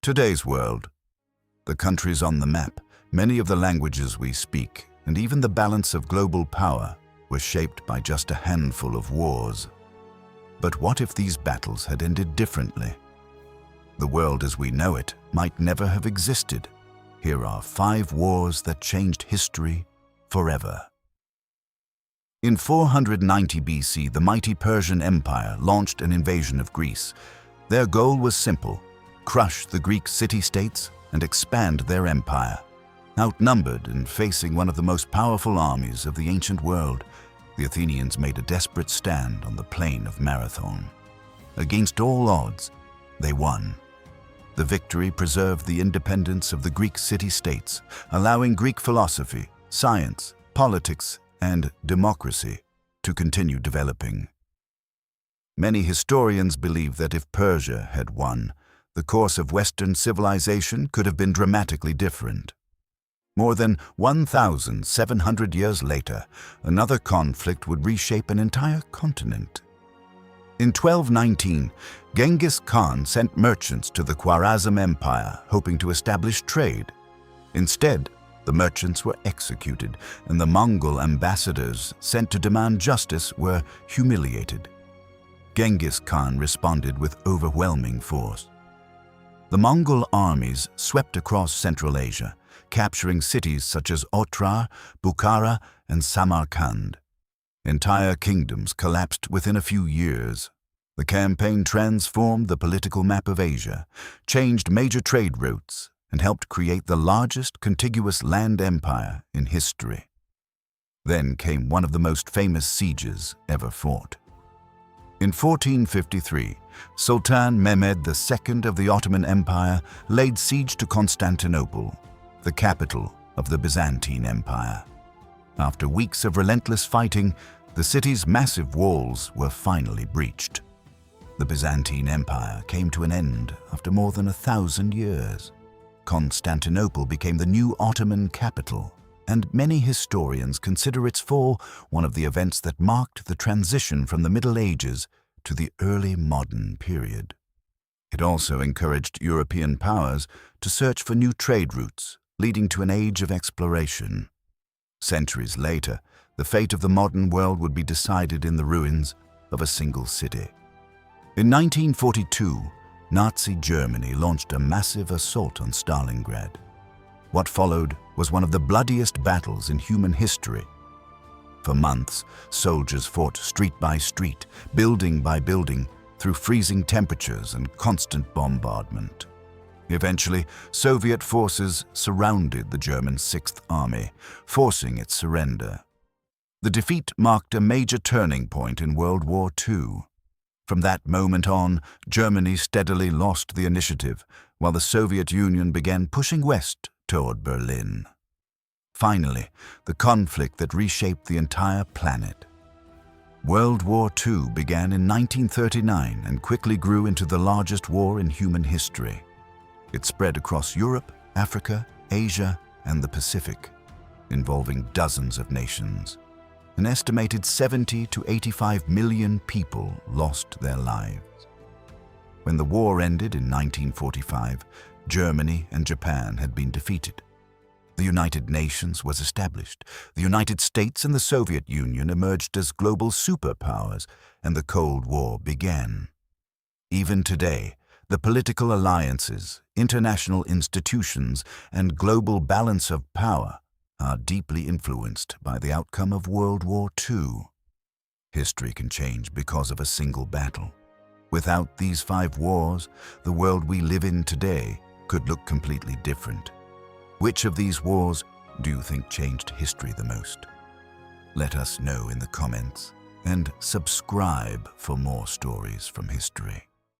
Today's world. The countries on the map, many of the languages we speak, and even the balance of global power were shaped by just a handful of wars. But what if these battles had ended differently? The world as we know it might never have existed. Here are 5 wars that changed history forever. In 490 BC, the mighty Persian Empire launched an invasion of Greece. Their goal was simple: crush the Greek city-states and expand their empire. Outnumbered and facing one of the most powerful armies of the ancient world, the Athenians made a desperate stand on the plain of Marathon. Against all odds, they won. The victory preserved the independence of the Greek city-states, allowing Greek philosophy, science, politics, and democracy to continue developing. Many historians believe that if Persia had won, the course of Western civilization could have been dramatically different. More than 1,700 years later, another conflict would reshape an entire continent. In 1219, Genghis Khan sent merchants to the Khwarezm Empire, hoping to establish trade. Instead, the merchants were executed, and the Mongol ambassadors sent to demand justice were humiliated. Genghis Khan responded with overwhelming force. The Mongol armies swept across Central Asia, capturing cities such as Otrar, Bukhara, and Samarkand. Entire kingdoms collapsed within a few years. The campaign transformed the political map of Asia, changed major trade routes, and helped create the largest contiguous land empire in history. Then came one of the most famous sieges ever fought. In 1453, Sultan Mehmed II of the Ottoman Empire laid siege to Constantinople, the capital of the Byzantine Empire. After weeks of relentless fighting, the city's massive walls were finally breached. The Byzantine Empire came to an end after more than 1,000 years. Constantinople became the new Ottoman capital, and many historians consider its fall one of the events that marked the transition from the Middle Ages to the early modern period. It also encouraged European powers to search for new trade routes, leading to an age of exploration. Centuries later, the fate of the modern world would be decided in the ruins of a single city. In 1942, Nazi Germany launched a massive assault on Stalingrad. What followed was one of the bloodiest battles in human history. For months, soldiers fought street by street, building by building, through freezing temperatures and constant bombardment. Eventually, Soviet forces surrounded the German Sixth Army, forcing its surrender. The defeat marked a major turning point in World War II. From that moment on, Germany steadily lost the initiative, while the Soviet Union began pushing west toward Berlin. Finally, the conflict that reshaped the entire planet. World War II began in 1939 and quickly grew into the largest war in human history. It spread across Europe, Africa, Asia, and the Pacific, involving dozens of nations. An estimated 70 to 85 million people lost their lives. When the war ended in 1945, Germany and Japan had been defeated. The United Nations was established. The United States and the Soviet Union emerged as global superpowers, and the Cold War began. Even today, the political alliances, international institutions, and global balance of power are deeply influenced by the outcome of World War II. History can change because of a single battle. Without these 5 wars, the world we live in today could look completely different. Which of these wars do you think changed history the most? Let us know in the comments, and subscribe for more stories from history.